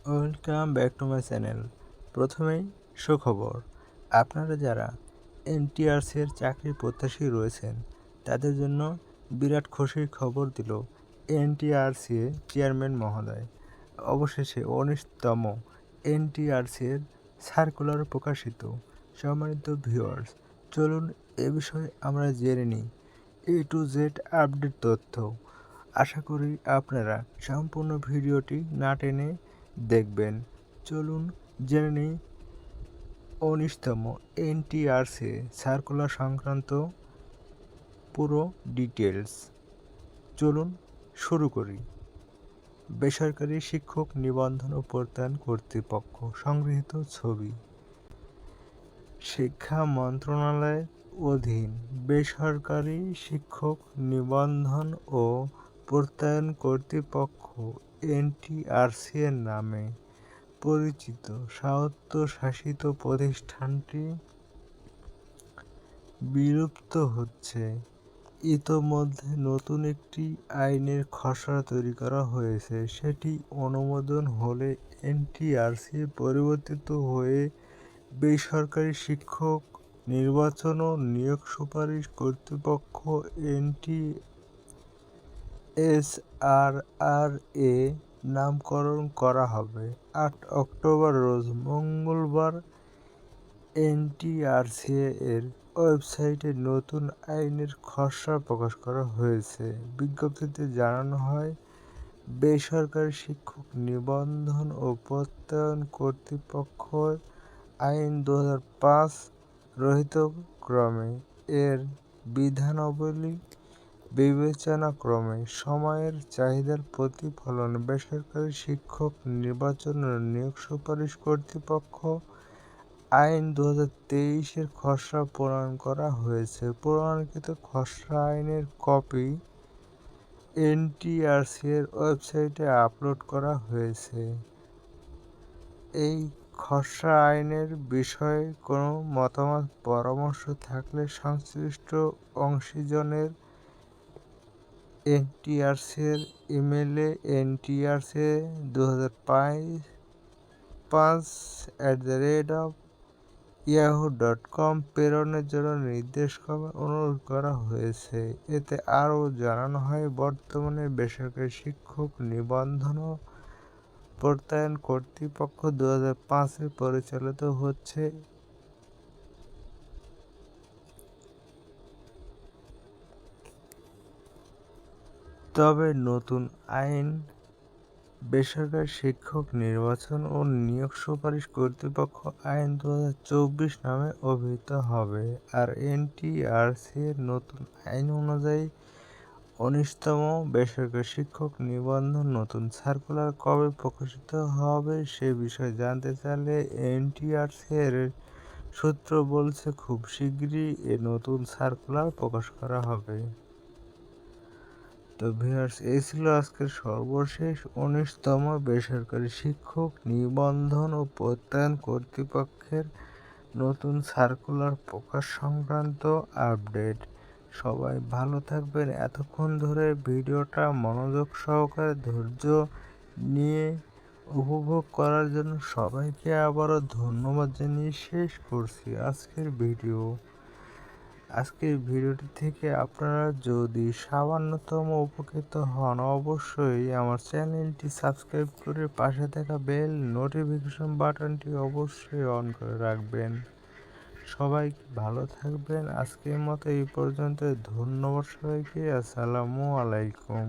Welcome back to my channel. প্রথমেই সুখবর, আপনারা যারা এনটিআরসি এর চাকরির প্রত্যাশী রয়েছেন তাদের জন্য বিরাট খুশির খবর দিল এনটিআরসি এর চেয়ারম্যান মহোদয়। অবশেষে 19তম এনটিআরসি এর সার্কুলার প্রকাশিত। সম্মানিত ভিউয়ার্স, চলুন এ বিষয়ে আমরা জেনে নিই A to Z আপডেট তথ্য। আশা করি আপনারা সম্পূর্ণ ভিডিওটি না টেনে দেখবেন। চলুন জেনে নিই 19তম এনটিআরসি সার্কুলার সংক্রান্ত পুরো ডিটেলস। চলুন শুরু করি। বেসরকারি শিক্ষক নিবন্ধন ও প্রত্যয়ন কর্তৃপক্ষ সংগৃহীত ছবি। শিক্ষা মন্ত্রণালয়ের অধীন বেসরকারি শিক্ষক নিবন্ধন ও প্রত্যয়ন কর্তৃপক্ষ এনটিআরসি এর নামে পরিচিত স্বায়ত্তশাসিত প্রতিষ্ঠানটি বিলুপ্ত হচ্ছে। ইতোমধ্যে নতুন একটি আইনের খসড়া তৈরি করা হয়েছে। সেটি অনুমোদন হলে এনটিআরসি পরিবর্তিত হয়ে বেসরকারি শিক্ষক নির্বাচন ও নিয়োগ সুপারিশ কর্তৃপক্ষ এনটিএসআরআর-এ নামকরণ করা হবে। 8 অক্টোবর রোজ মঙ্গলবার এনটিআরসি এর ওয়েবসাইটে নতুন আইনের খসড়া প্রকাশ করা হয়েছে। বিজ্ঞপ্তিতে জানানো হয়, বেসরকারি শিক্ষক নিবন্ধন ও প্রত্যয়ন কর্তৃপক্ষ আইন 2005 রহিতক্রমে এর বিধানাবলী বিবেচনাক্রমে সময়ের চাহিদার প্রতিফলন বেসরকারি শিক্ষক নির্বাচন ও নিয়োগ সুপারিশ কর্তৃপক্ষ আইন 2023 এর খসড়া প্রণয়ন করা হয়েছে। প্রণয়নকৃত খসড়া আইনের কপি এনটিআরসি এর ওয়েবসাইটে আপলোড করা হয়েছে। এই খসড়া আইনের বিষয়ে কোনো মতামত পরামর্শ থাকলে সংশ্লিষ্ট অংশীজনের এনটিআরসি এর ইমেইলে ntrc2005@yahoo.com প্রেরণের জন্য নির্দেশক্রমে অনুরোধ করা হয়েছে। এতে আরও জানানো হয়, বর্তমানে বেসরকারি শিক্ষক নিবন্ধন ও প্রত্যয়ন কর্তৃপক্ষ 2005-এ পরিচালিত হচ্ছে। তবে নতুন আইন বেসরকারি শিক্ষক নির্বাচন ও নিয়োগ সুপারিশ কর্তৃপক্ষ আইন 2024 নামে অভিহিত হবে। আর এনটিআরসি এর নতুন আইন অনুযায়ী 19তম বেসরকারি শিক্ষক নিবন্ধন নতুন সার্কুলার কবে প্রকাশিত হবে সে বিষয়ে জানতে চাইলে এনটিআরসি এর সূত্র বলছে, খুব শিগগিরই এ নতুন সার্কুলার প্রকাশ করা হবে। তো ভিউয়ার্স, এই ছিল আজকের সর্বশেষ 19তম বেসরকারি শিক্ষক নিবন্ধন ও প্রত্যয়ন কর্তৃপক্ষের নতুন সার্কুলার প্রকাশ সংক্রান্ত আপডেট। সবাই ভালো থাকবেন। এতক্ষণ ধরে ভিডিওটা মনোযোগ সহকারে ধৈর্য নিয়ে উপভোগ করার জন্য সবাইকে আবারও ধন্যবাদ জানিয়ে শেষ করছি আজকের ভিডিওটি থেকে আপনারা যদি সামান্যতম উপকৃত হন, অবশ্যই আমার চ্যানেলটি সাবস্ক্রাইব করে পাশে থাকা বেল নোটিফিকেশন বাটনটি অবশ্যই অন করে রাখবেন। সবাই ভালো থাকবেন। আজকের মতো এই পর্যন্ত। ধন্যবাদ সবাইকে। আসসালামু আলাইকুম।